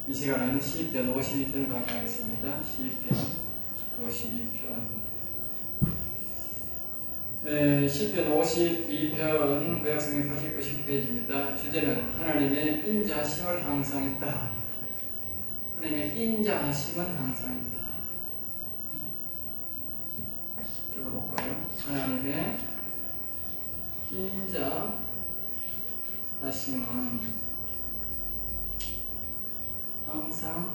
이 시간은 시편 52편 강의하겠습니다. 시편 52편. 시편 52편 구약성경 89페이지입니다. 주제는 하나님의 인자하심을 항상 있다. 하나님의 인자하심은 항상 있다. 읽어볼까요? 하나님의 인자하심은 항상 있다. 항상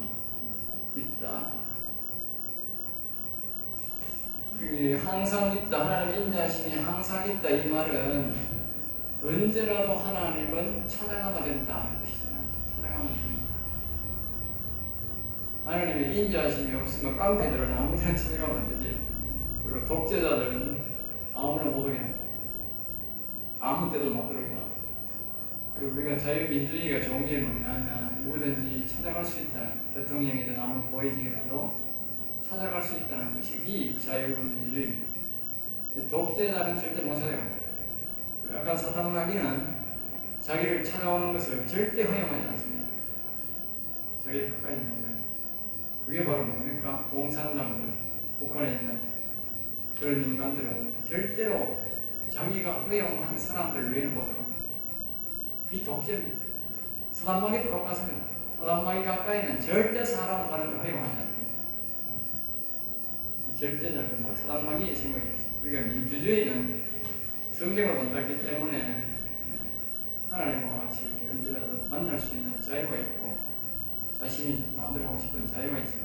있다. 하나님의 인자하심이 항상 있다. 이 말은 언제라도 하나님은 찾아가면 된다. 이 뜻이잖아요. 찾아가면 된다. 하나님의 인자하심이 없으면 깡패들은 아무데나 찾아가면 안 되지. 그리고 독재자들은 아무나 못 오게 하고 아무 때도 못 들어오게 하고. 우리가 자유민주주의가 좋은 게 뭐냐면 누구든지 찾아갈 수 있다는, 대통령이든 아무리 보이지라도 찾아갈 수 있다는 것이 이 자유민주주의입니다. 독재자는 절대 못 찾아갑니다. 약간 사탄마귀는 자기를 찾아오는 것을 절대 허용하지 않습니다. 자기 가까이 있는 거예요. 그게 바로 뭡니까? 공산당들, 북한에 있는 그런 인간들은 절대로 자기가 허용한 사람들 외에는 못합니다. 이 독재입니다. 사단마귀도 똑같습니다. 사단마귀 가까이는 절대 사람 가는 걸 허용하지 않습니다. 절대적인 사단마귀의 생각이었어요. 그러니까 민주주의는 성경을 본다기 때문에 하나님과 같이 이렇게 언제라도 만날 수 있는 자유가 있고 자신이 마음대로 하고 싶은 자유가 있지만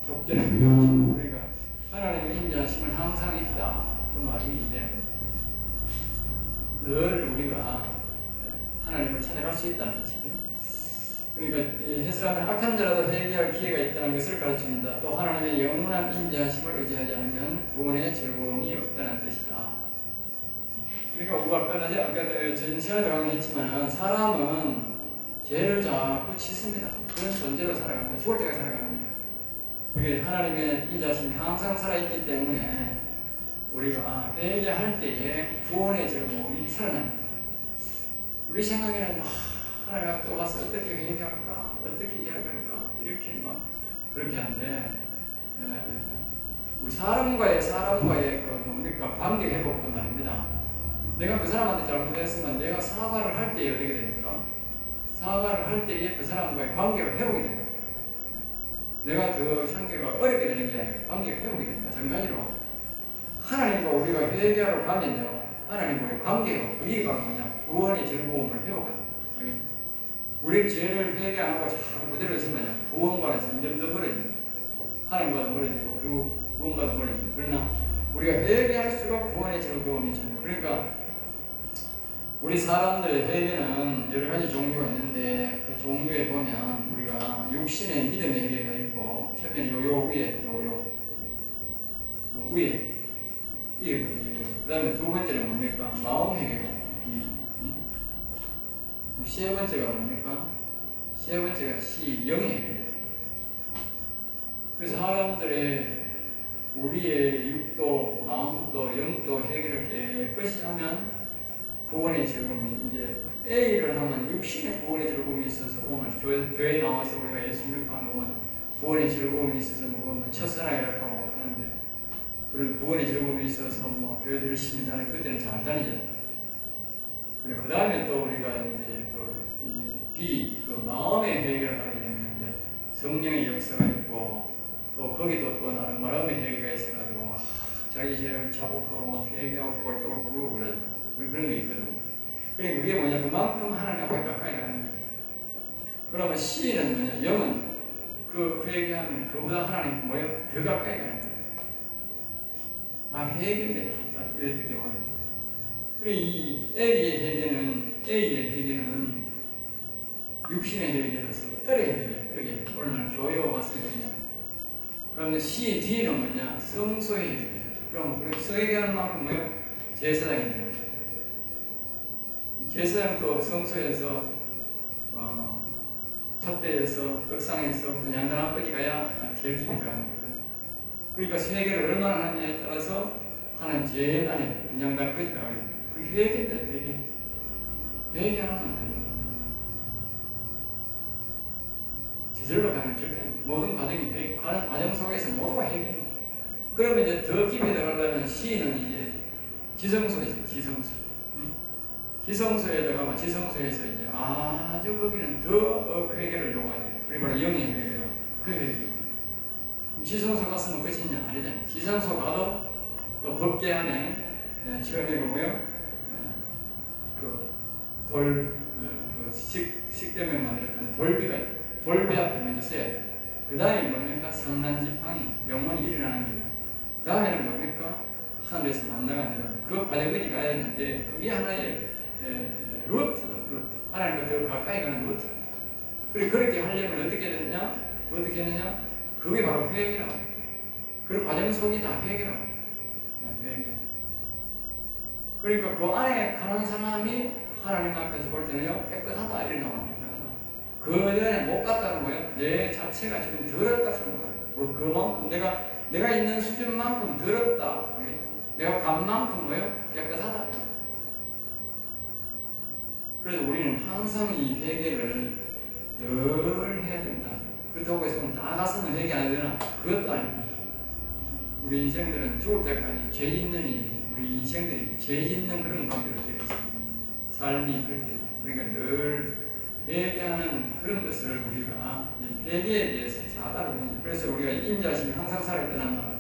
독재는 그러니까 하나님의 인자하심은 항상 있다. 그 말이 이제 늘 우리가 하나님을 찾아갈 수 있다는 것이죠. 그러니까 해설하면 악한 자라도 회개할 기회가 있다는 것을 가르칩니다. 또 하나님의 영원한 인자하심을 의지하지 않으면 구원의 즐거움이 없다는 뜻이다. 그러니까 우리가 아까 전 시간에도 강의했지만 사람은 죄를 자꾸 짓습니다. 그런 존재로 살아갑니다. 죽을 때까지 살아갑니다. 그게 하나님의 인자하심이 항상 살아있기 때문에 우리가 회개할 때에 구원의 즐거움이 살아납니다. 우리 생각에는 하나님 앞에 와서 어떻게 회개할까, 어떻게 이야기할까 이렇게 막 그렇게 하는데 우리 사람과의 그 뭡니까 관계 회복도 말입니다. 내가 그 사람한테 잘못했으면 내가 사과를 할 때에 어떻게 됩니까? 사과를 할 때에 그 사람과의 관계가 회복이 됩니다. 내가 그 상태가 어렵게 되는 게 아니라 관계가 회복이 됩니다. 마찬가지로 하나님과 우리가 회개하러 가면요, 하나님과의 관계가 그게 바로 뭐냐, 구원의 즐거움을 회복합니다. 우리 죄를 회개 안 하고 자꾸 그대로 있으면 구원과는 점점 더 멀어집니다. 하나님과도 멀어지고 그리고 구원과도 멀어집니다. 그러나 우리가 회개할수록 구원의 즐거움이 줍니다. 그러니까 우리 사람들의 회개는 여러 가지 종류가 있는데 그 종류에 보면 우리가 육신의 믿음의 회개가 있고 처음에는 요 위에 그 다음에 두 번째는 뭡니까? 마음 회개고 세 번째가 뭡니까? 세 번째가 영의 회개. 그래서 사람들의 우리의 육도, 마음도, 영도 회개를 깨끗이 하면 구원의 즐거움이 이제 A를 하면 육신의 구원의 즐거움이 있어서 보면 교회 나와서 우리가 예수 믿고 하면 구원의 즐거움이 있어서 뭐 첫사랑이라고 하고 하는데 그런 구원의 즐거움이 있어서 뭐 교회를 열심히 다니는 그때는 잘 다니잖아요. 그래 그 다음에 또 우리가 이제 그 마음의 회개를 하게 되면 이제 성령의 역사가 있고 또 거기도 또 나는 마음의 회개가 있어가지고 막 자기 죄를 자복하고 막 회개하고 꼴떡을 부르고 그러잖아요. 그런 게 있거든요. 그러니까 그게 뭐냐, 그만큼 하나님 앞에 가까이 가는 거예요. 그러면 C는 뭐냐, 영은 그 회개하면 그보다 하나님 더 가까이 가는 거예요. 다 회개입니다. 어떻게 보면. 그리고 이 A의 회개는 육신의 회개로서 뜰의 회개. 오늘 교회 왔을 때냐. 그러면 C, D는 뭐냐, 성소의 회개. 그럼 그렇게 회개하는 만큼 뭐예요? 제사장입니다. 제사장도 성소에서 촛대에서 떡상에서 분향단 앞까지 가야 제일 깊이 들어가는 거예요. 그러니까 회개를 얼마나 하느냐에 따라서 하나님 제일 안에 분향단까지 들어가요. 그게 회개입니다. 회개. 회개하면 안 됩니다. 저절로 가는 절대 모든 과정이 가는 과정 속에서 모두가 해결. 그러면 이제 더 깊이 들어가려면 시는 이제 지성소에 있어요. 지성소. 지성소에 들어가면 지성소에서 이제 아주 거기는 더 회개를 요구하죠. 우리 바로 영의 회개요. 그 회개. 지성소 갔으면 끝이냐? 아니잖아요. 지성소 가도 또 법계 안에 처음에 보면 식대면 만들었던 돌비가 있다. 돌비 앞에 먼저 써야 돼. 그 다음에 뭡니까? 성난지팡이, 영원히 일어나는 길. 그 다음에는 뭡니까? 하늘에서 만나가 내려오는 그 과정까지 가야 되는데 그게 하나의 루트. 하나님과 더 가까이 가는 루트. 그리고 그렇게 하려면 어떻게 되느냐? 어떻게 했느냐? 그게 바로 회개라고. 그 과정 속이 다 회개라고. 회개. 그러니까 그 안에 가는 사람이 하나님 앞에서 볼 때는요, 깨끗하다. 이렇게 나오는 거예요. 그 전에 못 갔다는 거예요. 내 자체가 지금 더럽다 하는 거예요. 뭐 그만큼 내가 있는 수준만큼 더럽다. 내가 간 만큼 뭐예요? 깨끗하다. 그래서 우리는 항상 이 회개를 늘 해야 된다. 그렇다고 해서 나가서는 회개 안 되나? 그것도 아닙니다. 우리 인생들은 죽을 때까지 죄 짓는 우리 인생들이 죄 짓는 그런 관계로 되어 있습니다. 삶이 그렇게 우리가 늘 회개하는 그런 것을 우리가 회개에 대해서 잘 알아야 됩니다. 그래서 우리가 인자심이 항상 살아야 되는 말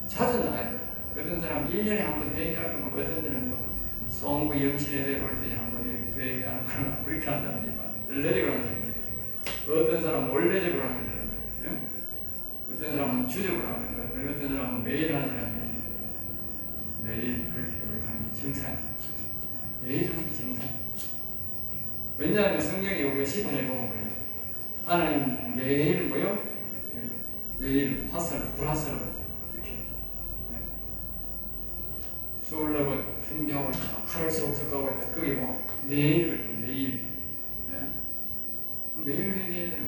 자주 나가야 돼요. 어떤 사람 1년에 한 번 회개할 거면 어떤 데는 뭐 송구 영신에 대해 볼 때 한 번 회개하는 거나 그렇게 하는 사람들이 많아요. 열내적으로 하는 사람들이 어떤 사람은 원래적으로 하는 사람들, 응? 어떤 사람은 주적으로 하는 사람들, 어떤 사람은 매일 하는 사람들이 매일 그렇게 우리 하는 게 정상이에요. 매일 하는 게 정상. 왜냐하면 성경에 우리가 시편에 보면 그래요. 하나님 매일 뭐요? 매일 불화살로 이렇게 쏠려고 준비하고 칼을 쏙쏙 가고 있다. 그게 뭐 매일 그렇게 매일 회개해야 되는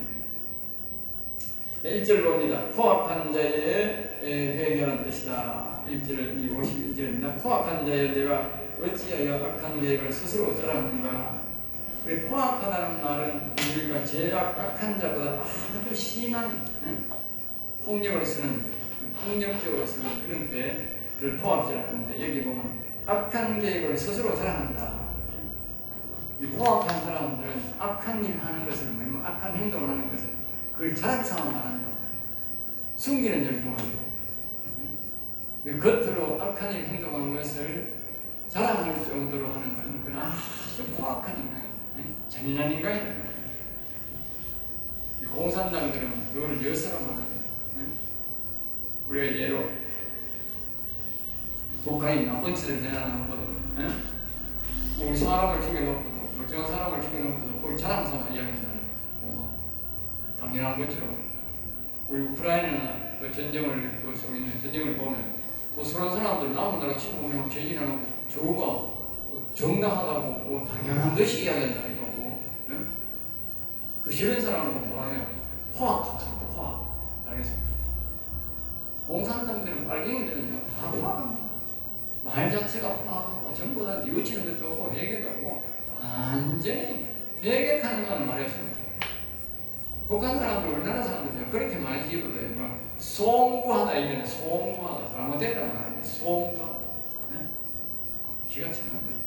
거예요. 1절 봅니다. 포악한 자의 회개라는 뜻이다. 1절, 51절입니다. 포악한 자여 내가 어찌하여 악한 계획을 스스로 짜라는가. 그래, 포악하다는 말은 우리가 악한 자보다 아주 심한 폭력을 쓰는, 폭력적으로 쓰는 그런 계획을 포악자라는데 여기 보면 악한 계획을 스스로 자랑한다. 이 포악한 사람들은 악한 일 하는 것을, 악한 행동을 하는 것을 그걸 자랑삼아 말한다. 숨기는 절통하죠. 겉으로 악한 일 행동하는 것을 자랑할 정도로 하는 건 그건 아주 포악한 인간이에요. 잔인한 인간이다. 공산당들은 그걸 여서로만 하거든요. 우리가 예로 북한이 나쁜 짓을 내놔놓고도 우리 사람을 죽여놓고도 멀쩡한 사람을 죽여놓고도 그걸 자랑삼아 이야기한다는 당연한 것처럼 우리 우크라이나 그 전쟁을 그 속에 있는 전쟁을 보면 뭐 그런 사람들 남은 나라 치고 보면 죄인하고 저거가 정당하다고 당연한 듯이 이야기한다 이거고 그 싫은 사람은 뭐예요? 포악하다. 포악. 알겠습니다. 공산당들은 빨갱이들은요 다 포악합니다. 말 자체가 포악하고 전부 다 뉘우치는 것도 없고 회개도 없고 완전히 회개하는 거는 말이었습니다. 북한 사람들, 우리나라 사람들이 그렇게 많이 지거든요. 뭐 송구하다 이거는 송구하다. 잘못됐다는 말이에요. 송구하다. 기가 차는 거예요.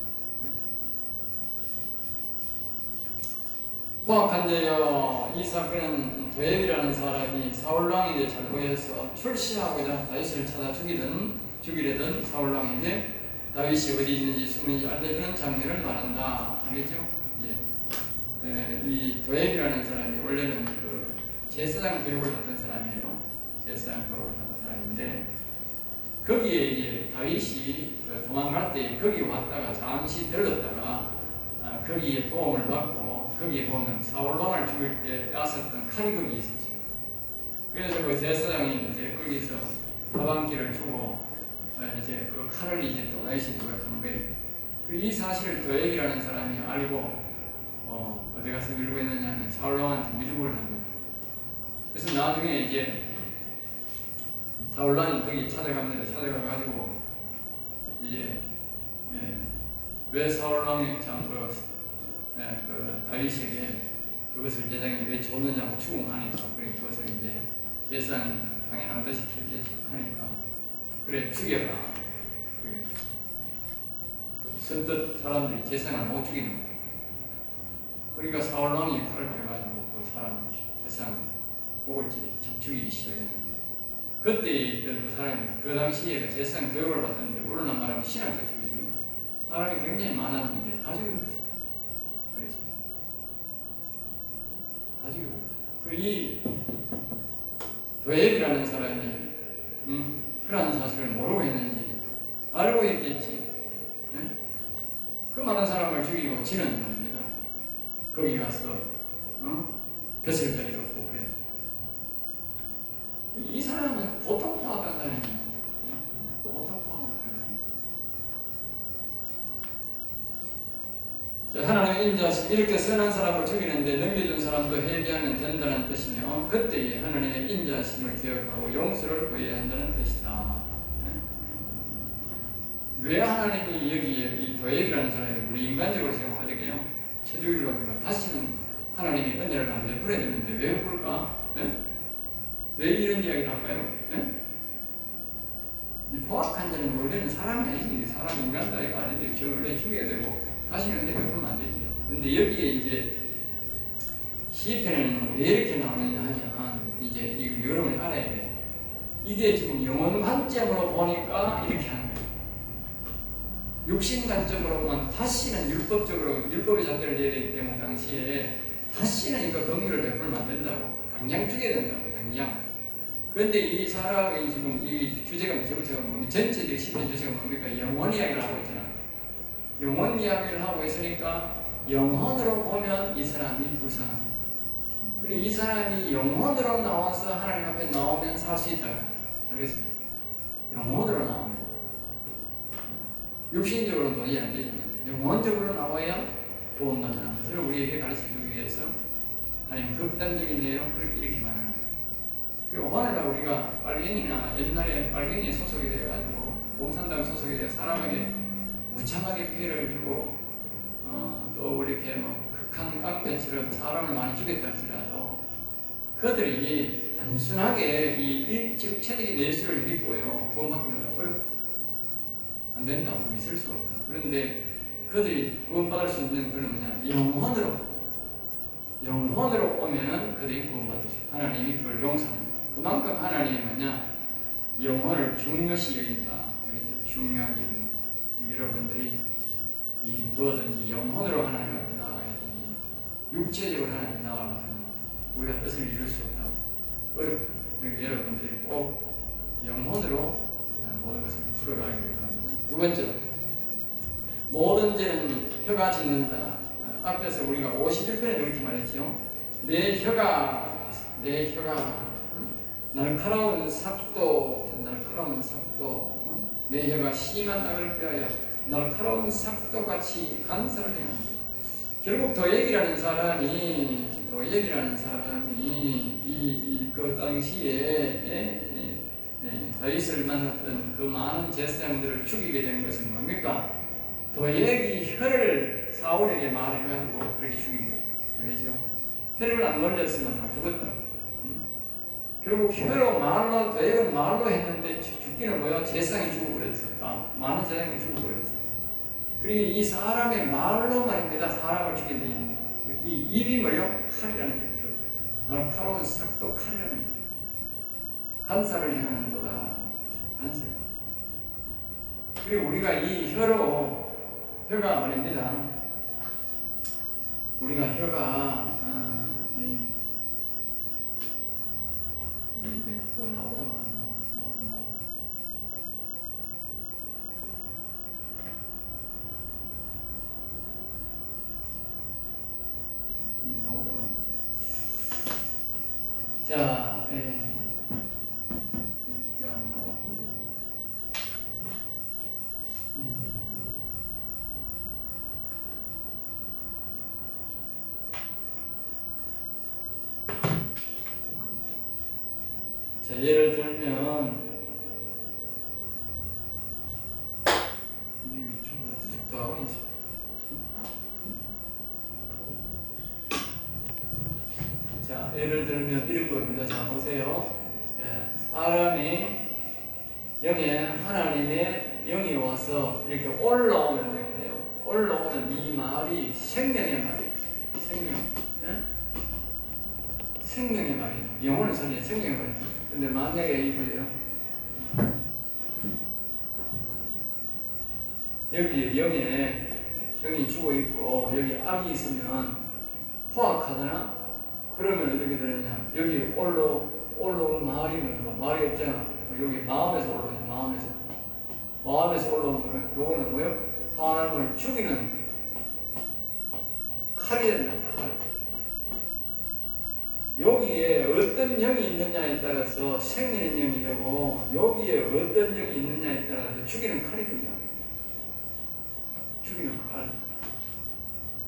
포악한 자여 이 사건은 도액이라는 사람이 사울왕에게 잘 보여서 출시하고자 다윗을 찾아 죽이려던 사울왕에게 다윗이 어디 있는지 숨은지 알려주는 장면을 말한다. 알겠죠? 예. 이 도액이라는 사람이 원래는 그 제사장 교육을 받던 사람이에요. 제사장 교육을 받던 사람인데 거기에 이제 다윗이 도망갈 때 거기 왔다가 잠시 들렀다가 거기에 도움을 받고 거기에 보면 사울왕을 죽일 때 빼앗았던 칼이 거기 있었죠. 그래서 그 제사장이 이제 거기서 가방길을 주고 이제 그 칼을 이제 또 다윗이 도박하는 거예요. 이 사실을 도액이라는 사람이 알고 어디 가서 밀고 있느냐 하면 사울왕한테 밀고를 한 거예요. 그래서 나중에 이제 사울왕이 거기 찾아갑니다. 찾아가가지고 이제 왜 사울왕이 그 다윗에게 그 그것을 제장이 왜 줬느냐고 추궁하니까 그래 그것을 이제 제사장 당연한 듯이 그렇게 하니까 그래 죽여라. 그래 선뜻 사람들이 제사장을 못 죽이는 거예요. 그러니까 사울 왕이 칼을 빼가지고 그 사람 제사장 목을 죽이기 시작했는데 그때 있던 그 사람이 그 당시에 제사장 교육을 받았는데 오늘날 말하면 신학적 교육이죠. 사람이 굉장히 많았는데 다 죽여버렸어요. 그래서 다 죽여버렸어요. 그리고 이 도액이라는 사람이 그러한 사실을 모르고 했는지 알고 했겠지. 네? 그 많은 사람을 죽이고 지는 겁니다. 거기 가서 벼슬 때리고 그래. 이 사람은 보통 포악한 사람이에요. 보통 포악한 사람이에요. 하나님의 인자하심 이렇게 선한 사람을 죽이는데 넘겨준 사람도 회개하면 된다는 뜻이며 그때에 하나님의 인자하심을 기억하고 용서를 구해야 한다는 뜻이다. 왜 하나님이 여기에 이 도액이라는 사람이 우리 인간적으로 생각하거든요. 쳐주기를 하니까 다시는 하나님이 은혜를 안 베풀어야 되는데 왜 베풀까? 왜 이런 이야기를 할까요? 이 포악한 자는 원래는 사람이 아니지. 사람 인간 따위가 아닌데 저 원래 죽여야 되고 다시는 은혜 베풀면 안 되죠. 근데 여기에 이제 시편에는 왜 이렇게 나오느냐 하면 이제 이거 여러분이 알아야 돼. 이게 지금 영혼 관점으로 보니까 이렇게 하는 거예요. 육신 관점으로만 다시는 율법의 잣대를 내야 되기 때문에 당시에 다시는 이거 긍휼을 베풀면 안 된다고 당장 죽여야 된다고 당장. 그런데 이 사람이 지금 이 주제가 뭡니까? 전체적인 시편 주제가 뭡니까? 영혼 이야기를 하고 있잖아. 영혼 이야기를 하고 있으니까 영혼으로 보면 이 사람이 불쌍합니다. 그리고 이 사람이 영혼으로 나와서 하나님 앞에 나오면 살 수 있다. 알겠습니까? 영혼으로 나오면. 육신적으로는 도저히 안 되지만 영혼적으로 나와야 구원받는 것을 우리에게 가르쳐주기 위해서 하나님 극단적인 내용 그렇게 이렇게 말하는 거예요. 그리고 오늘날 우리가 빨갱이나 옛날에 빨갱이에 소속이 되어가지고 공산당 소속이 되어 사람에게 무참하게 피해를 주고 또 이렇게 뭐 극한 깡패처럼 사람을 많이 죽였다 할지라도 그들이 단순하게 이 일체적인 예수를 믿고요 구원받기는 어렵다. 안 된다고 믿을 수가 없다. 그런데 그들이 구원받을 수 있는 그는 뭐냐? 영혼으로 오면은 그들이 구원받을 수 있다. 하나님이 그걸 용서합니다. 그만큼 하나님이 뭐냐? 영혼을 중요시 여긴다. 그렇죠? 중요하게 여긴다. 여러분들이 이 뭐든지 영혼으로 하나님 앞에 나아가야 되지 육체적으로 하나님 앞에 나가려고 하면 우리가 뜻을 이룰 수 없다고 어렵다. 그러니까 여러분들이 꼭 영혼으로 모든 것을 풀어가기를 바랍니다. 두 번째로 모든 죄는 혀가 짓는다. 앞에서 우리가 51편에도 그렇게 말했지요. 내 혀가 날카로운 삭도 내 혀가 심한 악을 빼하여 날카로운 삭도같이 간사를 행합니다. 결국 도액이라는 사람이 그 당시에 다윗을 만났던 그 많은 제사장들을 죽이게 된 것은 뭡니까? 도액이 혀를 사울에게 말해가지고 그렇게 죽인 거예요. 알겠죠? 혀를 안 놀렸으면 다 죽었다. 결국 혀로 말로 도액은 말로 했는데 죽기는 뭐야? 제사장이 죽어버렸어. 많은 제사장이 죽어버렸어. 그리고 이 사람의 말로 말입니다. 사람을 죽이게 되는 이 입이 뭐요? 칼이라는 거예요. 날카로운 삭도 칼이라는 거예요. 간사를 행하는 도다. 간사. 그리고 우리가 이 혀가 말입니다. 우리가 혀가 뭐 나오다가 자, 자, 예를 들면 자, 예를 들면 이런 겁니다. 자, 보세요. 예, 사람이 여기에 하나님의 영이 와서 이렇게 올라오면 이렇게 돼요. 올라오는 이 말이 생명의 말이에요. 생명. 예? 생명의 말이에요. 영혼을 살리는 생명의 말이에요. 근데 만약에 이 보세요. 여기 영이 죽어 있고 여기 악이 있으면 포악하거나 그러면 어떻게 되느냐? 여기 올라오는 말이 뭐예요? 말이 없잖아. 여기 마음에서 올라오죠. 마음에서 올라오는 거예요. 요거는 뭐예요? 사람을 죽이는 칼이 된다. 칼. 여기에 어떤 영이 있느냐에 따라서 생기는 영이 되고 여기에 어떤 영이 있느냐에 따라서 죽이는 칼이 된다. 죽이는 칼.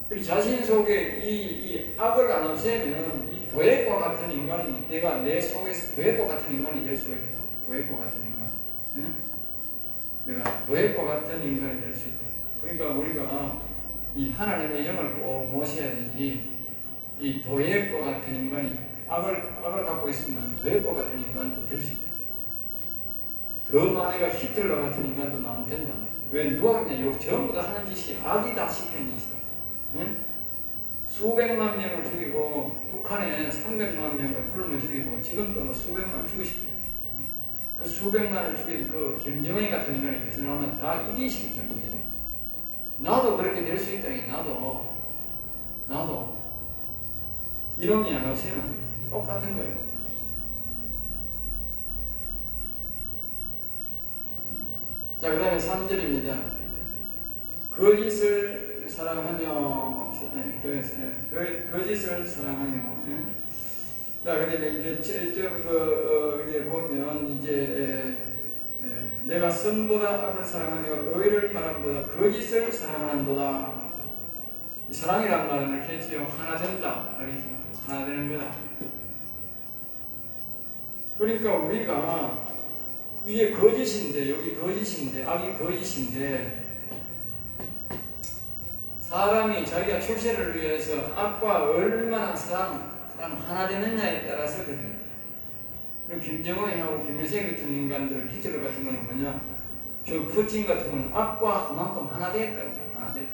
그리고 자신 속에 이 악을 안 없애면 이 도액과 같은 인간이 내가 내 속에서 도액과 같은 인간이 될 수가 있다. 도액과 같은 인간. 응? 내가 도액과 같은 인간이 될 수 있다. 그러니까 우리가 이 하나님의 영을 꼭 모셔야 되지. 이 도액과 같은 인간이 악을 갖고 있으면 도액과 같은 인간도 될 수 있다. 더 많이가 히틀러 같은 인간도 나면 된다. 왜 누가 그러냐? 요 전부 다 하는 짓이 악이다 시키는 짓이다. 응? 수백만 명을 죽이고 북한에 300만 명을 굶어 죽이고 지금도 뭐 수백만 죽으십니다. 그 수백만을 죽인 그 김정일 같은 인간이 여기서 나오면 다 이기식이다. 이게 나도 그렇게 될 수 있다니. 나도 이놈이 안 없으면 똑같은 거예요. 자, 그 다음에 3절입니다. 거짓을 사랑하며 거짓을 사랑하며. 자, 그다음에 이제 보면 이제 내가 선보다 악을 사랑하며 의를 말함보다 거짓을 사랑하는도다. 사랑이란 말은 이렇게 했지요. 하나 된다. 알겠죠? 하나 되는 거다. 그러니까 우리가 이게 거짓인데, 여기 거짓인데, 악이 거짓인데, 사람이 자기가 출세를 위해서 악과 얼마나 사랑 하나 되느냐에 따라서 그래요. 그럼 김정은하고 김일성 같은 인간들, 히틀러 같은 거는 뭐냐? 저 푸틴 같은 거는 악과 그만큼 하나 됐다고. 하나 됐다.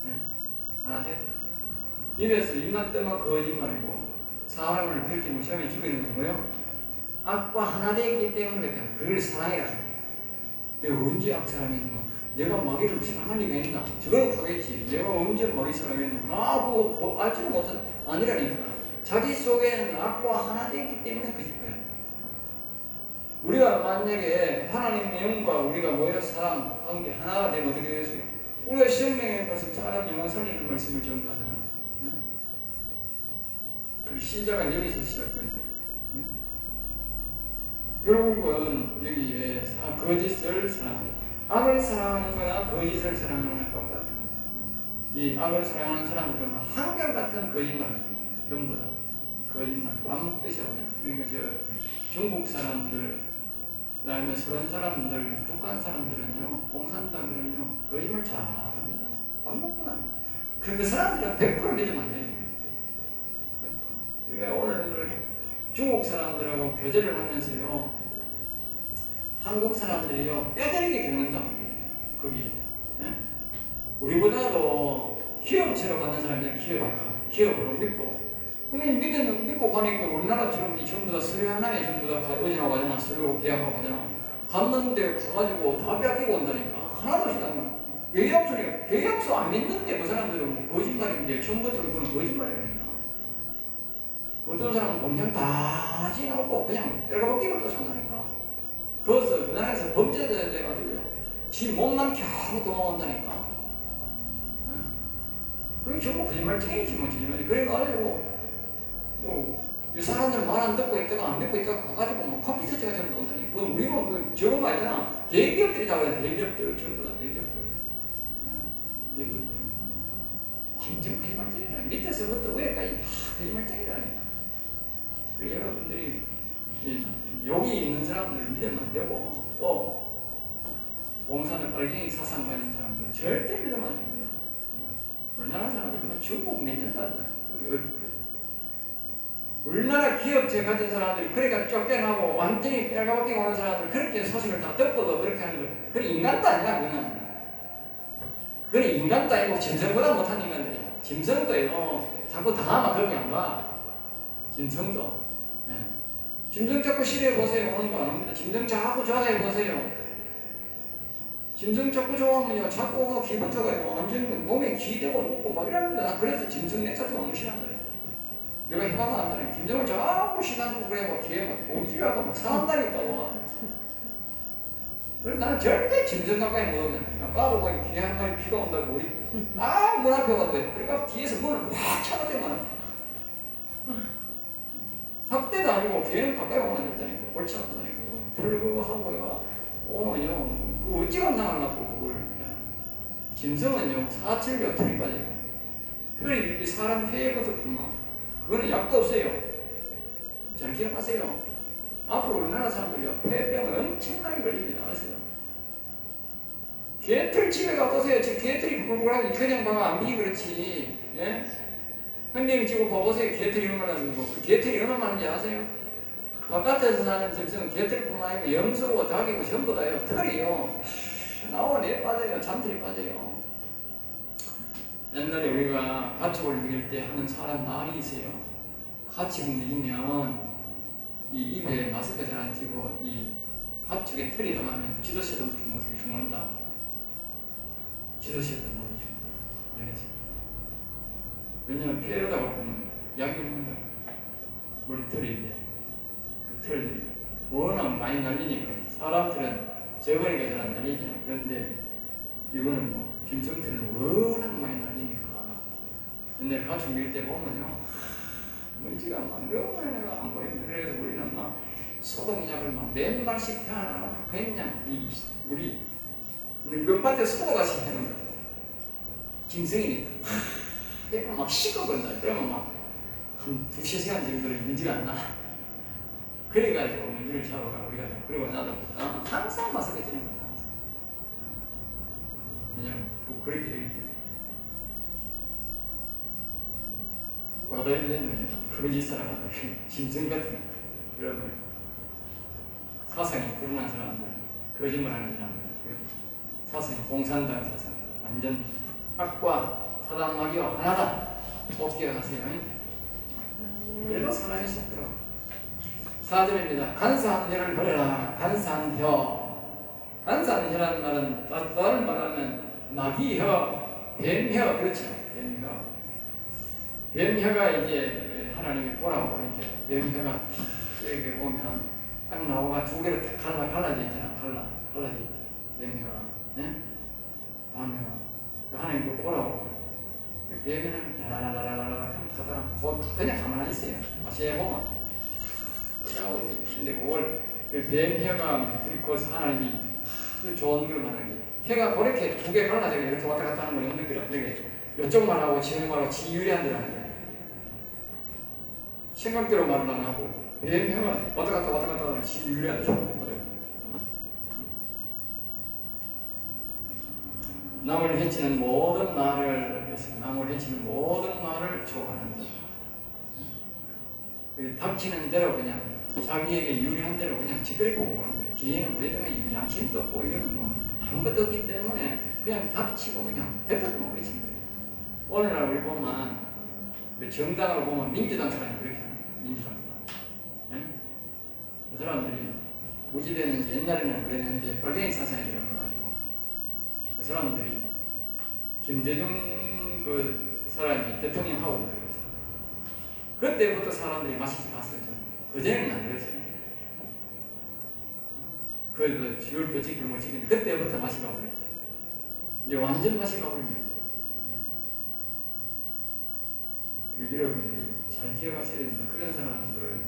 네? 하나 됐다. 입에서 입만 뜨면 거짓말이고, 사람을 그렇게 무시하며 죽이는 건 뭐예요? 악과 하나 되기 때문에 그걸 사랑이라 한다. 내가 언제 악 사랑했노? 내가 마귀를 사랑할 리가 있나? 저걸 하겠지. 내가 언제 마귀 사랑했노? 그거 알지도 못한 아니라니까. 자기 속에는 악과 하나 되기 때문에 그럴 거야. 우리가 만약에 하나님의 영과 우리가 모여 사람 관계 하나가 되면 어떻게 되겠어요? 우리가 생명의 말씀, 사람 영혼 살리는 말씀을 전가하잖아. 응? 그 시작은 여기서 시작된다. 결국은 여기에 거짓을 사랑한다. 악을 사랑하는 거나 거짓을 사랑하는 거나 똑같다. 이 악을 사랑하는 사람들은 한결같은 거짓말, 전부 다 거짓말, 아무 뜻이 없잖아. 그러니까 저 중국 사람들, 그다음에 소련 사람들, 북한 사람들은요, 공산당들은요, 거짓말 잘합니다. 밥 먹고 납니다. 그 사람들은 100% 믿으면 안 돼요. 그러니까 오늘 중국 사람들하고 교제를 하면서요, 한국 사람들이요, 뼈저리게 겪는다. 거기에. 네? 우리보다도 기업체로 가는 사람이잖아요. 기업으로 믿고. 근데 믿고 가니까 우리나라처럼 전부 다 서류 하나에 전부 다 어디나 가잖아. 서류 계약하고 가잖아. 갔는데 가가지고 다 뺏기고 온다니까. 하나도 없이 가면. 계약서 안 믿는데 그 사람들은 뭐 거짓말인데 처음부터 그거는 거짓말이라니까. 어떤 사람은 공장 다 지어놓고 그냥 뼈가벗기고 또 산다니까. 그래서 그 나라에서 범죄자 돼가지고요. 지 몸만 겨우 도망온다니까. 그게 전부 거짓말쟁이지 뭐. 그래가지고 이 사람들 말 안 듣고 있다가 안 믿고 있다가 가가지고 뭐 컴퓨터제가 전부 온다니까. 그럼 우리는 그 저런 거 아니잖아. 대기업들이다 그래. 대기업들 전부 다 대기업들. 대기업들. 완전 거짓말쟁이라. 밑에서부터 위에까지 다 거짓말쟁이라니까. 그래서 여러분들이 여기 있는 사람들을 믿으면 안 되고, 또 공산의 빨갱이 사상 가진 사람들은 절대 믿으면 안 됩니다. 우리나라 사람들은 중국 믿는다는 우리나라 기업체 가진 사람들이 그러니까 쫓겨나고 완전히 뼈가벗기고 오는 사람들 그렇게 소식을 다 듣고도 그렇게 하는 거 그건 인간도 아니야. 그건 인간도 아니고 짐승보다 못한 인간들이야. 짐승도요 자꾸 당하면 거기 안 가. 짐승도. 예. 짐승 자꾸 시비해 보세요. 오는 거 안 옵니다. 짐승 자꾸 좋아해 보세요. 짐승 자꾸 좋아하면요 자꾸 기부터가요 완전 몸에 기대고 눕고 막 이러는데 나 그래서 짐승 내 자체가 너무 싫어한다. 내가 해봐도 안다니 김정을 자꾸 시간고 그래 막 기회 막 오지라고 막 사한다니까 와. 그래서 나는 절대 짐승 가까이 못 오면 까도 막 기회 한 마리 피가 온다고 우리 문 앞에 가도 그러니까 뒤에서 문을 확 차고대만 학대도 아니고 걔는 가까이 오면 안 된다니까 옳지 않고 다니고 털고 하고요 오면요 그거 어찌 감당하려고 그걸 짐승은요 사철교 털이 빠져요. 털이 사람 폐거든요. 그거는 약도 없어요. 잘 기억하세요. 앞으로 우리나라 사람들이요 폐병은 엄청나게 걸립니다. 아세요? 개털 집에 가보세요. 지금 개털이 부글부글하니 그냥 막 안 비기 그렇지. 예? 한명 지고 봐보세요. 개털이 얼마나 많고 그 개털이 얼마나 많은지 아세요? 바깥에서 사는 짐승은 개털뿐만 아니고 염소고 닭이고 전부 다요. 털이요 나와 내 빠져요. 잔털이 빠져요. 옛날에 우리가 가축을 먹일 때 하는 사람 말이 있어요. 가축을 먹이면 이 입에 마스크 잘 안 쓰고 이 가축에 털이 나가면 지도새도 먹이 죽는다. 지도새도 먹이 죽는다. 알겠지? 왜냐면 폐로다 보면 약이 없는 거야. 머리털인데 그 털들이 워낙 많이 날리니까 사람들은 적으니까 잘 안 날리잖아. 그런데 이거는 뭐 김성태는 워낙 많이 날리니까 옛날에 가축 밀 때 보면요 먼지가 막 너무 많이 나가 안 보입니다. 그래서 우리는 막 소독약을 막 몇 마리씩 펴놓고 그냥 우리 늙은밭에 소독하시 해놓은 거야. 짐승이니까 얘가 막 식어버린다. 그러면 막 한 2-3시간 정도는 먼지가 안 나. 그래가지고 먼지를 잡아가 우리가 그리고 나도 항상 마스크 쓰는 거야. 왜냐면 그렇게 되기 때문에 와다리 됐느냐 거짓 살아가다 짐승 같은 여러분 사상이 불운한 사람들 거짓말하는 사람들 사상이 공산당 사상 완전 악과 사단마귀와 하나다 꼭 기억하세요. 그래도 사람이 속더라. 4절입니다. 간사한 혀를 버려라. 간사한 혀. 간사한 혀라는 말은 다른 말하면 마귀혀, 뱀혀, 그렇죠. 뱀혀. 뱀혀가 이제 하나님이 보라고 이렇게 뱀혀가 이렇게 보면 딱 나오가 두 개로 딱 갈라져 있잖아. 갈라져 있다. 뱀혀가. 네? 밤혀가. 하나님 그 보라고. 뱀혀는 라라라라라라 하면 가다가 그냥 가만히 있어요. 다시 보면. 근데 그걸 뱀혀가 그리고 하나님이 아주 좋은 걸 말하는 게 혀가 그렇게 두 개 갈라져 이렇게 왔다 갔다 하는 걸 없는 거라. 이렇게 이쪽 말하고 지금 말하고 지유리한 대로 하는 거예요. 생각대로 말을 안 하고 뱀혀가 왔다 갔다 하는 지유리한 대로. 남을 해치는 모든 말을 좋아한다. 닥치는 대로 그냥 자기에게 유리한 대로 그냥 지그리고 오는 거예요. 뒤에는 우리들은 양심도 없고 이거는 뭐 아무것도 없기 때문에 그냥 닥치고 그냥 뱉어도 그러지. 오늘날 우리 보면 정당으로 보면 민주당 사람이 그렇게 하는 거예요. 민주당 사람. 네? 그 사람들이 무지되는지 옛날에는 그랬는데 빨갱이 사상이 들어가가지고 그 사람들이 김대중 그 사람이 대통령 하고 그랬어요. 그때부터 사람들이 마시지 갔어요. 그전에는 안 그랬어요. 그 지율도 지키고 지키는데 그때부터 맛이 가버렸어요. 이제 완전 맛이 가버린 거죠. 여러분들이 잘 기억하셔야 됩니다. 그런 사람들을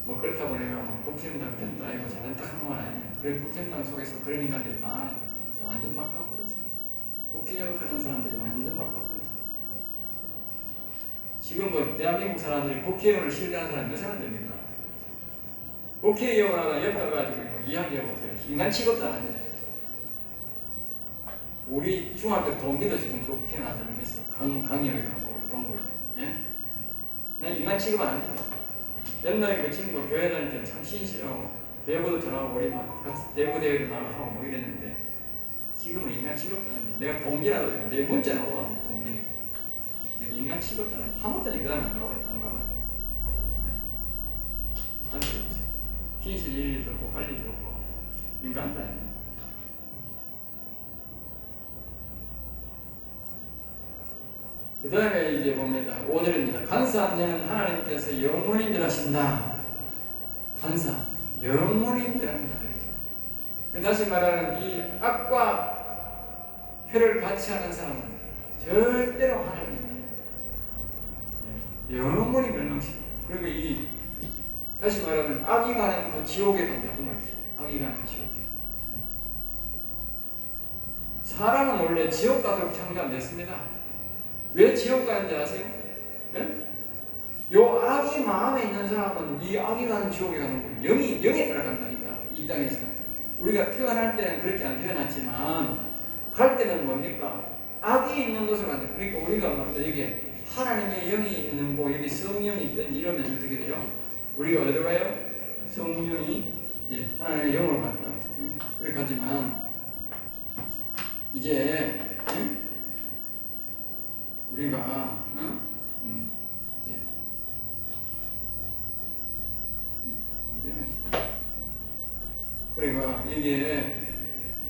뭐 그렇다고 내가 뭐 국힘당 된다 이거 잘한다 하는 건 아니에요. 그래 국힘당 속에서 그런 인간들이 많아요. 완전 막 가버렸어요. 국회의원 사람들이 완전 막 가버렸어요. 지금 뭐 대한민국 사람들이 국회의원을 신뢰하는 사람이 몇 사람 됩니까? 국회의원하고 옆에 가가지고 이야기해보세요. 인간 취급도 안 하는데. 우리 중학교 동기도 지금 국회의원 한 사람이 있어. 강의회라고 우리 동구에. 예? 난 인간 취급 안 하죠. 옛날에 그 친구 교회 다닐 때는 참 신실하고 배구도 들어가고 우리 막 같이 배구 대회도 나가고 뭐 이랬는데 지금은 인간 취급도 아닙니다. 내가 동기라도 내 문자나 와 동기니까 인간 취급도 아닙니다. 한 번도 그 다음에 안 가봐요. 네. 신실 일리도 없고 할 일도 없고 인간도 아닙니다. 그 다음에 이제 봅니다. 5절입니다. 간사한 자는 하나님께서 영원히 멸하신다. 간사, 영원히 멸한다. 다시 말하는 이 악과 혀를 같이 하는 사람은 절대로 하나님이 영원히 멸망시켜. 그리고 이 다시 말하면 악이 가는 그 지옥에 간다고 말이지. 악이 가는 지옥에. 사람은 원래 지옥 가도록 창조 안 됐습니다. 왜 지옥 가는지 아세요? 네? 요 악이 마음에 있는 사람은 이 악이 가는 지옥에 가는 거예요. 영에 따라간다니까. 이 땅에서 우리가 태어날 때는 그렇게 안 태어났지만 갈 때는 뭡니까? 악이 있는 곳으로 간다. 그러니까 우리가 막 여기 하나님의 영이 있는 곳, 여기 성령이 있든 이러면 어떻게 돼요? 우리가 어디로 가요? 성령이 하나님의 영으로 간다. 그렇게 하지만 이제 우리가 이제 그러니까 이게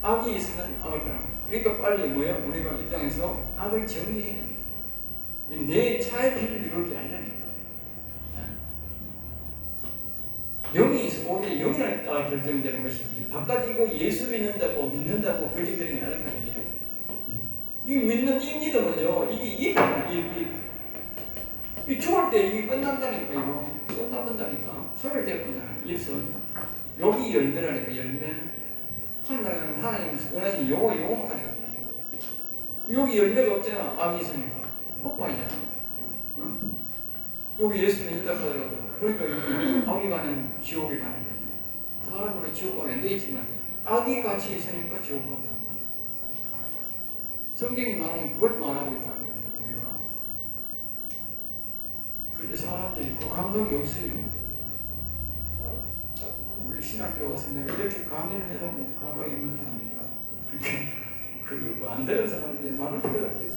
악이 있으면 악을 따라. 그러니까 빨리 뭐야? 우리가 이 땅에서 악을 정리해. 내 차의 피를 이룰 게 아니라니까. 영이 있어. 오히려 영이라는 따라 결정되는 것이지. 바깥이고 예수 믿는다고 결정되는 게 아니라 이게. 이 믿는 이 믿음은요. 이 죽을 때 이게 끝난다니까 이거. 끝난다니까. 소멸되었구나. 입선. 여기 열매라니까 열매. 하나님 원하시는 요거만 가져갔거든요. 여기 열매가 없잖아. 악이 있으니까. 폭발이잖아. 응? 여기 예수 믿는다 하더라도 그러니까 여기 악이 가는 지옥에 가는 거지. 사람은 원래 지옥 가면 안 되겠지만 악이 같이 있으니까 지옥 가고. 성경이 말하는 그걸 말하고 있다는 거예요. 우리가. 그런데 사람들이 그 감각이 없어요. 우리 신학교 와서 내가 이렇게 강의를 해도 뭐 감각이 있는 사람이니까 그거 안 되는 사람들이 말을 들어야 되지.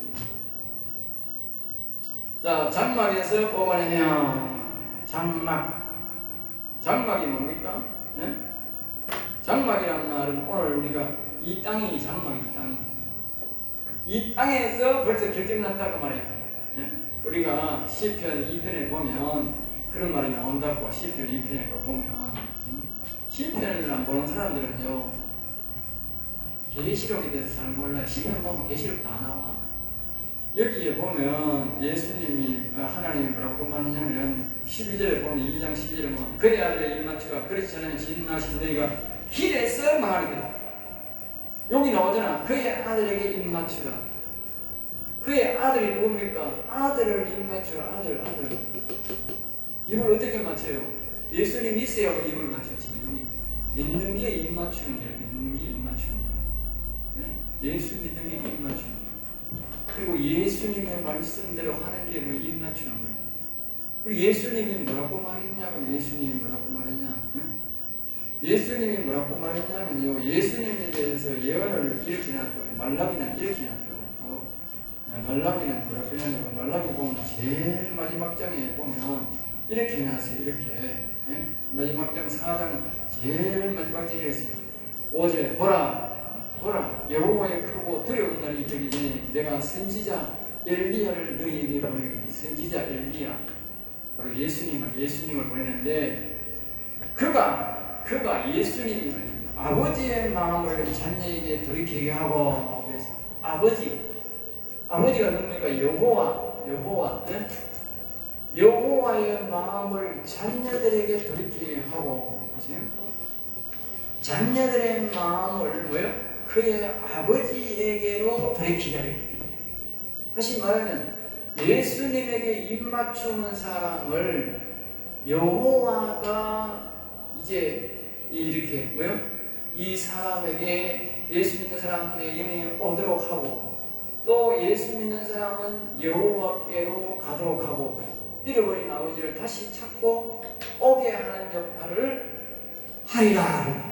자, 장막에서 뽑아내면 장막이 뭡니까? 네? 장막이라는 말은 오늘 우리가 이 땅이 장막이 이 땅에서 벌써 결정난다고 말해요. 네? 우리가 시편 2편에 보면 그런 말이 나온다고. 시편 2편에 보면 시편을 안 보는 사람들은요 계시록에 대해서 잘 몰라요. 시편 보면 계시록 다 나와. 여기에 보면 예수님이 하나님이 뭐라고 말하냐면 12절에 보면 2장 12절에 보면 그의 아들의 입맞추가 그렇지 않으면 진노하신 너희가 길에서 망하리라. 여기 나오잖아. 그의 아들에게 입맞추가. 그의 아들이 누굽니까? 아들을 입맞추가. 아들. 입을 어떻게 맞춰요? 예수님이 있어야 입을 맞췄지. 여기 믿는 게 입맞추는 거예요. 믿는 게 입맞추는 거예요. 네? 예수 믿는 게 입맞추는 거예요. 그리고 예수님의 말씀대로 하는 게 뭐 입맞추는 거예요. 그리고 예수님이 뭐라고 말했냐면 예수님이 뭐라고 말했냐? 응? 예수님이 뭐라고 말했냐면요. 예수님에 대해서 예언을 이렇게 놨다고. 말라기는 이렇게 놨다고. 말라기는 뭐라고 했냐면 말라기 보면 제일 마지막 장에 보면 이렇게 놨어요. 이렇게. 예? 마지막 장 4장 제일 마지막 장에 있어요. 5절에 보라 여호와의 크고 두려운 날이 이르기 전에 내가 선지자 엘리야를 너희에게 보내리니. 선지자 엘리야 바로 예수님을 보내는데 그가 예수님을 아버지의 마음을 자녀에게 돌이키게 하고. 그래서 아버지가 누굽니까? 여호와 네? 여호와의 마음을 자녀들에게 돌이키게 하고. 자녀들의 마음을 뭐요? 그의 아버지에게로 돌이키자. 다시 말하면 예수님에게 입맞추는 사람을 여호와가 이제 이렇게 뭐요? 이 사람에게 예수 믿는 사람의 영이 오도록 하고 또 예수 믿는 사람은 여호와께로 가도록 하고 잃어버린 아버지를 다시 찾고 오게 하는 역할을 하리라.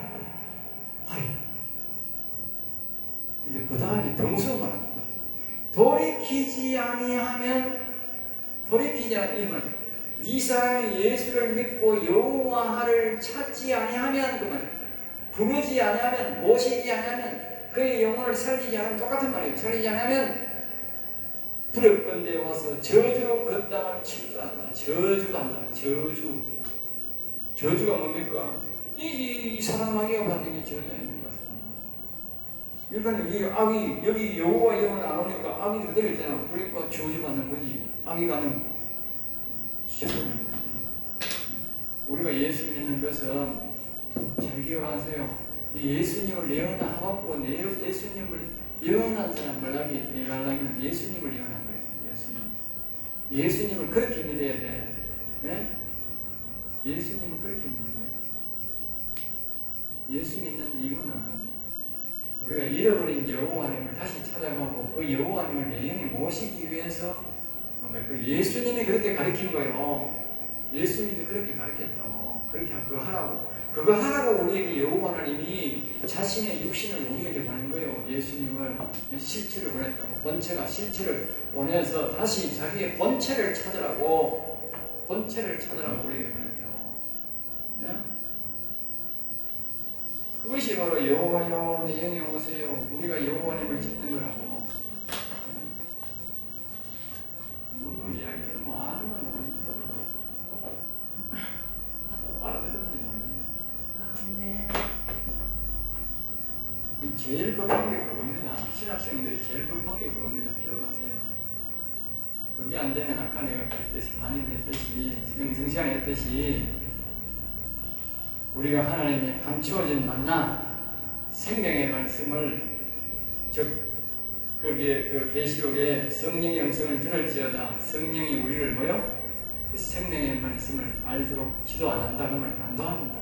근데 그 다음에 더 무서운 말 합니다. 돌이키지 아니하면, 돌이키지 않으면, 이 사람이 예수를 믿고 여호와를 찾지 아니하면, 그 말, 부르지 아니하면, 모시지 아니하면, 그의 영혼을 살리지 않으면, 똑같은 말이에요. 살리지 않으면 부르건대 와서 저주로 그 땅을 치유한다. 저주가 한다. 저주가 뭡니까? 이 사람에게 받는 게 저주 아닙니까? 그러니까 이 악이, 여기 여호와 영은 안 오니까 악이 그대로 있잖아. 그러니까 저주받는 거지. 악이 가는 시작하는 거지. 우리가 예수 믿는 것은 잘 기억하세요. 이 예수님을 예언한 하박국은 예수님을 예언한 사람, 말라기는 예수님을 예언한 거예요. 예수님을 그렇게 믿어야 돼. 네? 예수님을 그렇게 믿는 거예요. 예수 믿는 이유는 우리가 잃어버린 여호와님을 다시 찾아가고 그 여호와님을 내 영에 모시기 위해서 예수님이 그렇게 가르친 거예요. 예수님이 그렇게 가르쳤다고. 그렇게 그거 하라고. 그거 하라고 우리에게 여호와 하나님이 자신의 육신을 우리에게 보낸 거예요. 예수님을 실체를 보냈다고. 본체가 실체를 보내서 다시 자기의 본체를 찾으라고 우리에게 보냈다고. 네? 그것이 바로 여호와여 내 영에 오세요. 우리가 여호와님을 찾는 거라고. 무슨 이야기를 뭐 아는 건 모르니까 알아들었는지 모르겠네. 제일 급한 게 그겁니다. 신학생들이 제일 급한 게 그겁니다. 기억하세요. 그게 안 되면 아까 내가 그랬듯이 반인했듯이 성시간에 했듯이 우리가 하나님의 감추어진 만나 생명의 말씀을 즉 거기에 그 계시록에 성령의 음성을 들을지어다 성령이 우리를 뭐요? 그 생명의 말씀을 알도록 지도 안 한다 그러면 안 도와준다.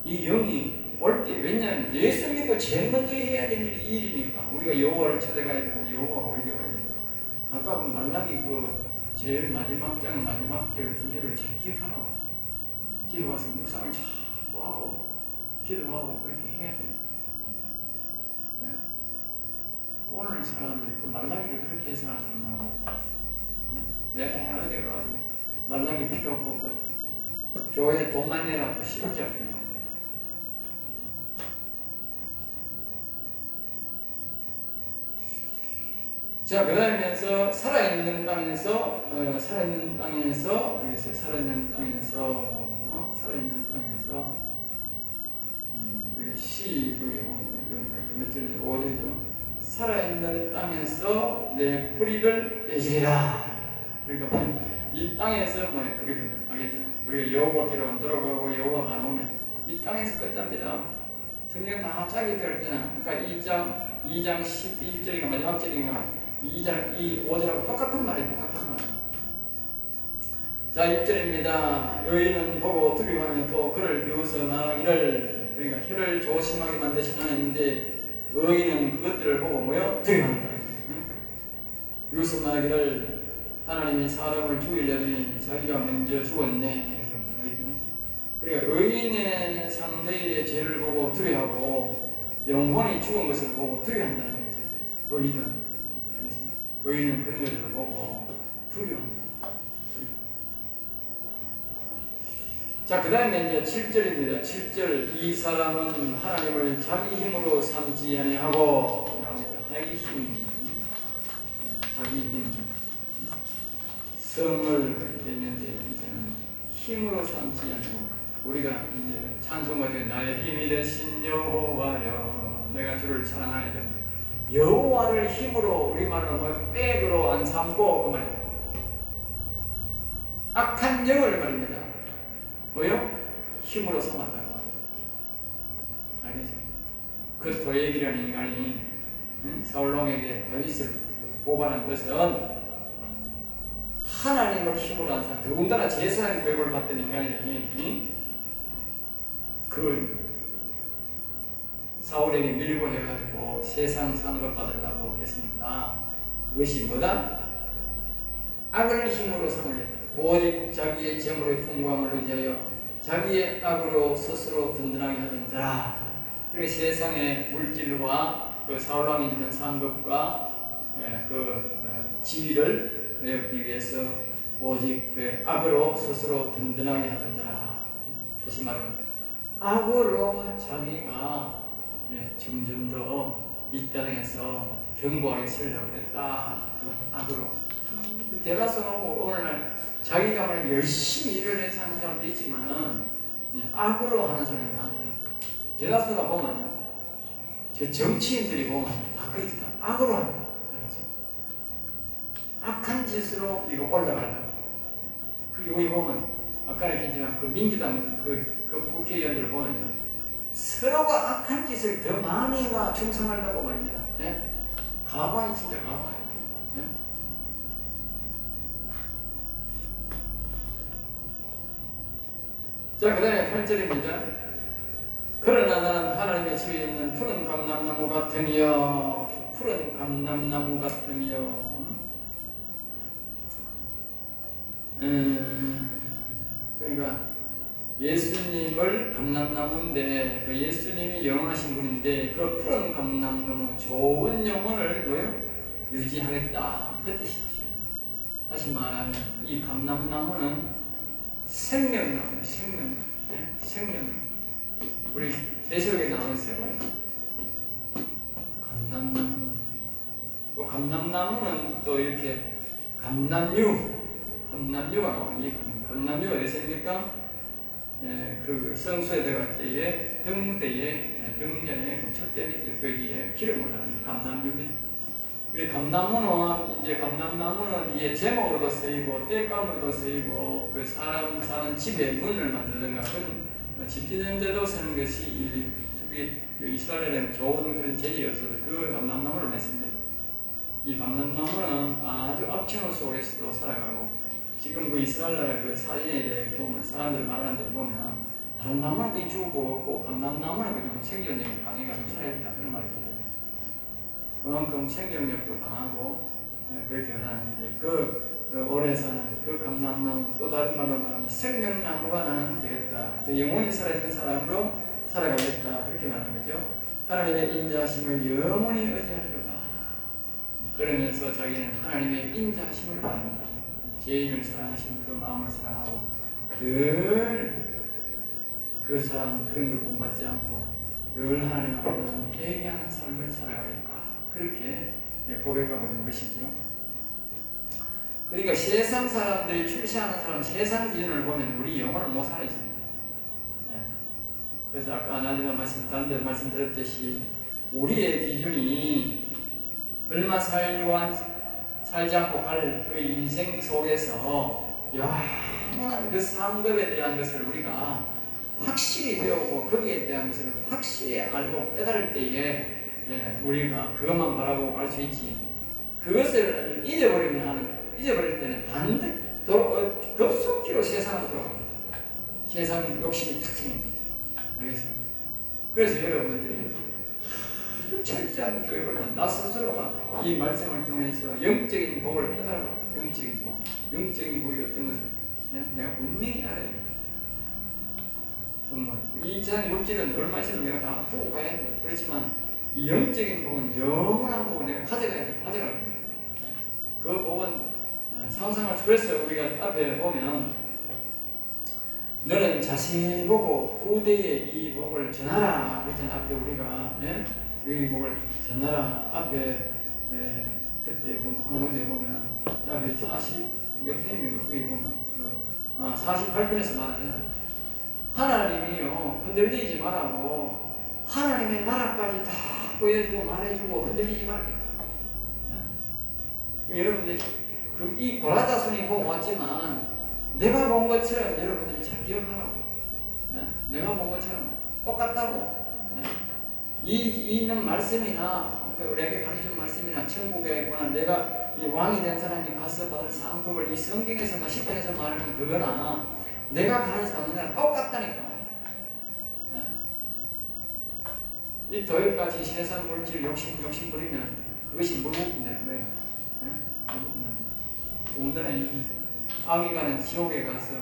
이 영이 올 때 왜냐하면 예수 믿고 제일 먼저 해야 될 일이 이 일이니까 우리가 여호와를 찾아가야 되고 여호와가 우리에게 와야 되니까 아까 말라기 그 제일 마지막 장 마지막 절 두 절을 잘 기억하라고. 집에 와서 묵상을 자꾸 하고 기도하고 그렇게 해야 돼요. 네? 오늘 사람들이 그 말라기를 그렇게 해석하는 사람 나는 못 봤어요. 네? 어디 가가지고 말라기 필요 없고 그 교회 돈 많이 내라고 시골자 필요. 자, 그 다음에서 살아있는 땅에서 살아있는 땅에서 시 그게 몇 절이죠? 5절이죠. 살아있는 땅에서 내 뿌리를 맺으리라. 그러니까 이 땅에서 뭐예요? 뿌리를 알겠죠? 우리가 여호와께로 들어가고 여호와가 안 오면 이 땅에서 끝납니다. 성경 다 짜게 될 때는 그러니까 2장 11절인가 마지막 절인가 2장 5절하고 똑같은 말이에요. 자, 6절입니다. 여인은 보고 두려워하며 또 그를 비웃어 나아가기를 그러니까 혀를 조심하게 만드신 하나님인데 의인은 그것들을 보고 뭐요? 두려워한다. 비웃어 나아가기를 하나님이 사람을 죽이려더니 자기가 먼저 죽었네. 알겠죠? 그러니까 의인의 상대의 죄를 보고 두려워하고 영혼이 죽은 것을 보고 두려워한다는 거죠. 의인은 의인은 그런 것을 보고 두려워한다. 자, 그 다음에 이제 7절입니다. 7절 이 사람은 하나님을 자기 힘으로 삼지 아니하고 자기 힘 성을 그렇게 했는데 이제는 힘으로 삼지 아니고 우리가 이제 찬송가 중에 나의 힘이 되신 여호와여 내가 주를 사랑하야 된다. 여호와를 힘으로 우리말로 뭐 백으로 안 삼고 그 말이에요. 악한 영을 말입니다. 뭐요? 힘으로 삼았다고. 알겠죠? 그 도액이라는 인간이 사울왕에게 다윗을 고발한 것은 하나님을 힘으로 한 사람, 더군다나 제사장 교육을 받던 인간이 그 사울에게 밀고 해가지고 세상 상을 받으려고 했으니까 그것이 뭐다? 악을 힘으로 삼으려. 오직 자기의 재물의 풍부함을 의지하여 자기의 악으로 스스로 든든하게 하던 자라. 그리고 세상의 물질과 그 사울왕이 주는 상급과 지위를 메우기 위해서 오직 그 악으로 스스로 든든하게 하던 자라. 다시 말하면 악으로 자기가 점점 더 이 땅에서 견고하게 살려고 했다. 악으로. 대다수는 오늘날 자기가 말해 열심히 일을 해서 하는 사람도 있지만 악으로 하는 사람이 많다니까. 대다수가 보면요, 저 정치인들이 보면 다 그렇게 다 악으로 하는 거예요. 악한 짓으로 이거 올라가려고. 그리고 보면 아까 얘기했지만 그 민주당 그 국회의원들을 보면요, 서로가 악한 짓을 더 많이 충성하려고 말입니다. 가관이 진짜 가관이에요. 자, 그 다음에 8절입니다. 그러나 나는 하나님의 집에 있는 푸른 감람나무 같으며, 푸른 감람나무 같으며, 그러니까 예수님을 감람나무인데, 그 예수님이 영원하신 분인데, 그 푸른 감람나무 좋은 영혼을 뭐요? 유지하겠다. 그 뜻이죠. 다시 말하면 이 감람나무는 생명나무, 생명나무. 우리 대석에 나오는 생명나무. 감람나무. 또 감람나무는 또 이렇게 감람류가 나오는 이 감람류가 어디서 입니까? 그 성소에 들어갈 때에 등전에 촛대 밑에 거기에 기름을 하는 감람류입니다. 그리고 감람나무는 이제 제목으로도 쓰이고 땔감으로도 쓰이고 그 사람 사는 집에 문을 만들든가 그런 집 짓는 데도 쓰는 것이 특히 이스라엘에는 좋은 그런 재질이어서 그 감람나무를 맺습니다. 이 감람나무는 아주 악천후 속에서도 살아가고, 지금 그 이스라엘 나라 그 사진에 대해 보면 사람들 말하는 데 보면 다른 나무는 거의 죽고 없고 감람나무는 그냥 생존력이 강해가지고 살아있다 그런 말이 들려요. 그만큼 생존력도 강하고 그렇게 하는데 그 오래 사는 그 감람나무, 또 다른 말로 말하면 생명나무가 나는 되겠다. 영원히 살아있는 사람으로 살아가겠다 그렇게 말하는 거죠. 하나님의 인자하심을 영원히 의지하리로다. 그러면서 자기는 하나님의 인자하심을 받는다. 죄인을 사랑하신 그 마음을 사랑하고 늘 그 사람 그런 걸 본받지 않고 늘 하나님 앞에는 회개하는 삶을 살아가겠다. 그렇게 고백하고 있는 것이죠. 그러니까 세상 사람들이 출시하는 사람, 세상 기준을 보면 우리 영혼을 못 살아있습니다. 그래서 아까 나중에 다른 데도 말씀드렸듯이 우리의 기준이 얼마 살지 않고 갈 그 인생 속에서 영원한 그 상급에 대한 것을 우리가 확실히 배우고 거기에 대한 것을 확실히 알고 깨달을 때에 우리가 그것만 바라보고 갈 수 있지. 그것을 잊어버릴 때는 급속히로 세상으로 들어갑니다. 세상 욕심이 탁 생깁니다. 알겠습니까? 그래서 여러분들이 철저한 교육을 나 스스로가 이 말씀을 통해서 영적인 복을 깨달아. 영적인 복이 어떤 것을 내가 분명히 알아야 돼. 정말 이 세상 물질은 얼마 있으면 내가 다 두고 가야 돼. 그렇지만 이 영적인 복은 영원한 복을 내가 가져가야 돼. 가져갈 거야. 그 복은 상상할 수. 그래서 우리가 앞에 보면 너는 자신이 보고 후대에 이 복을 전하라. 그랬잖아. 앞에 우리가 이 복을 전하라. 앞에 그때 보면 한 군데 보면 앞에 40몇 편입니까? 거기 보면 48편에서 말하잖아요. 하나님이요 흔들리지 말라고 하나님의 나라까지 다 보여주고 말해주고 흔들리지 말게. 여러분들 이 고라다손이 보고 왔지만 내가 본 것처럼 여러분들이 잘 기억하라고. 내가 본 것처럼 똑같다고. 이는 말씀이나 우리에게 가르쳐준 말씀이나 천국에 관한 내가 이 왕이 된 사람이 가서 받을 상급을 이 성경에서만 시편에서 말하는 그거나 내가 가서 받는 거랑 똑같다니까. 이 도역같이 세상 물질 욕심 부리면 그것이 무겁다는 거예요. 무겁다는 거예요. 있는데 악이 가는 지옥에 가서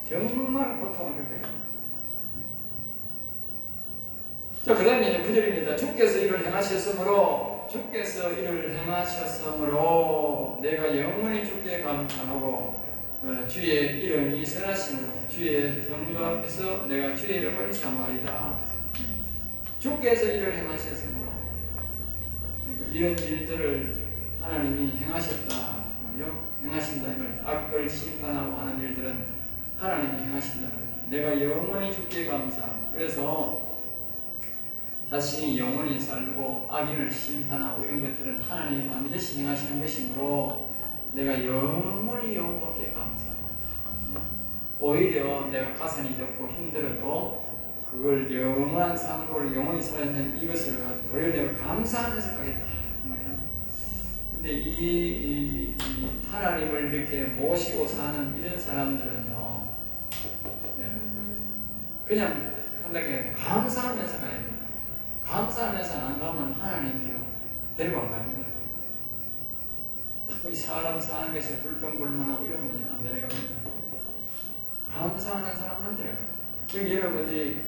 정말 고통을 겪어야 됩니다. 자, 그 다음에 이제 9절입니다. 주께서 이를 행하셨으므로 내가 영원히 주께 감사하고 주의 이름이 선하심으로 주의 성도 앞에서 내가 주의 이름을 사모하리다. 주께서 이를 행하셨으므로, 그러니까 이런 일들을 하나님이 행하셨다. 행하신다. 이걸 악을 심판하고 하는 일들은 하나님이 행하신다. 내가 영원히 주께 감사하고, 그래서 자신이 영원히 살고 악인을 심판하고 이런 것들은 하나님이 반드시 행하시는 것이므로 내가 영원히 여호와께 감사합니다. 오히려 내가 가산이 적고 힘들어도 그걸 영원한 삶으로 영원히 살아있는 이것을 가지고 도리어 내가 감사하면서 가겠다. 근데 이 하나님을 이렇게 모시고 사는 이런 사람들은요, 그냥 한다게 감사하면서 가야 됩니다. 감사하면서 안 가면 하나님이요 데리고 안 갑니다. 자꾸 이 사람 사는 것이 불평불만하고 이러면 안 데려갑니다. 감사하는 사람만 데려가요. 그럼 여러분들이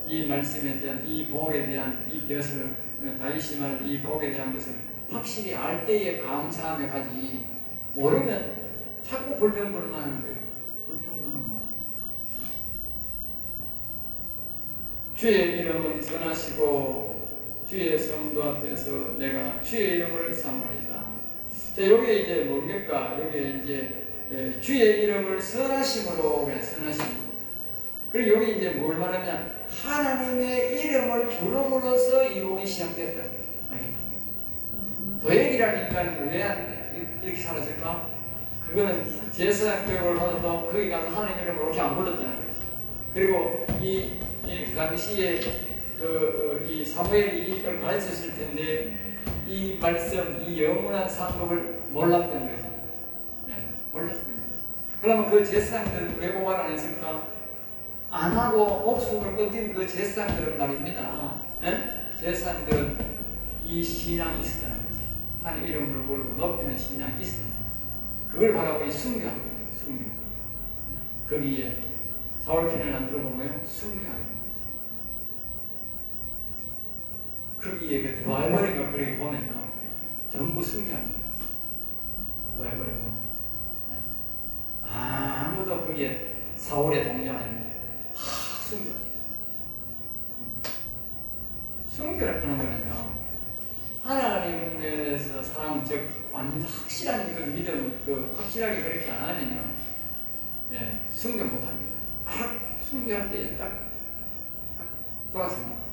이 말씀에 대한, 이 복에 대한 이 것을, 다윗이 말한 이 복에 대한 것을 확실히 알 때에 감사함에 가지, 모르면 자꾸 불평불만하는 거예요. 불평불만하고. 주의 이름은 선하시고 주의 성도 앞에서 내가 주의 이름을 사모하리다. 자, 여기에 이제 뭡니까? 여기에 이제 주의 이름을 선하심으로, 선하심. 그리고 여기 이제 뭘 말하냐? 하나님의 이름을 부름으로써 이루기 시작됐다. 알겠죠? 도액이라는 인간은 왜 이렇게 살았을까? 그거는 제사장격을 받아도 거기 가서 하나님 이름을 이렇게 안 불렀다는 거지. 그리고 이 당시에 이 사무엘이 이걸 가르쳤을 텐데 이 말씀, 이 영원한 상급을 몰랐던 거지. 몰랐던 거지. 그러면 그 제사장들은 왜 고발 안 했을까? 안 하고 목숨을 끊긴 그 제사장들은 말입니다. 제사장들은 이 신앙이 있었다는 거지. 하나님 이름을 걸고 높이는 신앙이 있었다는 거지. 그걸 바라고 순교한 거예요. 순교. 거기에 사울편을 만들어 보면 순교하는 거지. 거기에 그 드바이버리가 그렇게 보면요, 전부 순교하는 거예요. 드바이버리 보면 아무도 거기에 사울의 동료가 아닙니다. 다 순교. 순교를 하는 거는요, 하나님에 대해서 사람, 즉 완전 확실한 그 믿음, 확실하게 그렇게 안 하면요, 순교 못합니다. 순교할 때 딱 돌아섭니다.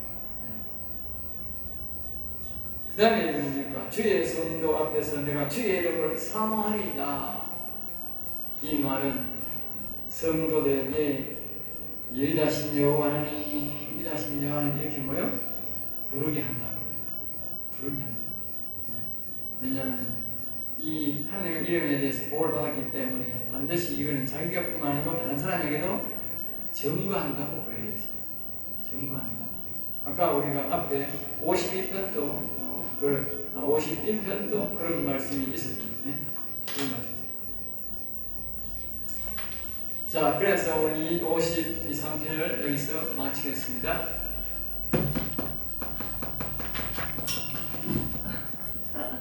그 다음에 뭡니까? 주의 성도 앞에서 내가 주의 이름을 사모하리다. 이 말은 성도들에게 위대하신 여호와 하나님, 위대하신 여호와 하나님 이렇게 뭐요? 부르게 한다. 부르게 한다. 왜냐하면 이 하나님의 이름에 대해서 복을 받았기 때문에 반드시 이거는 자기가 뿐만 아니고 다른 사람에게도 증거한다고 그래 있어요. 증거한다. 아까 우리가 앞에 52편도 51편도 그런 말씀이 있었죠. 그런 말씀이. 자, 그래서 오늘 이 53편을 여기서 마치겠습니다.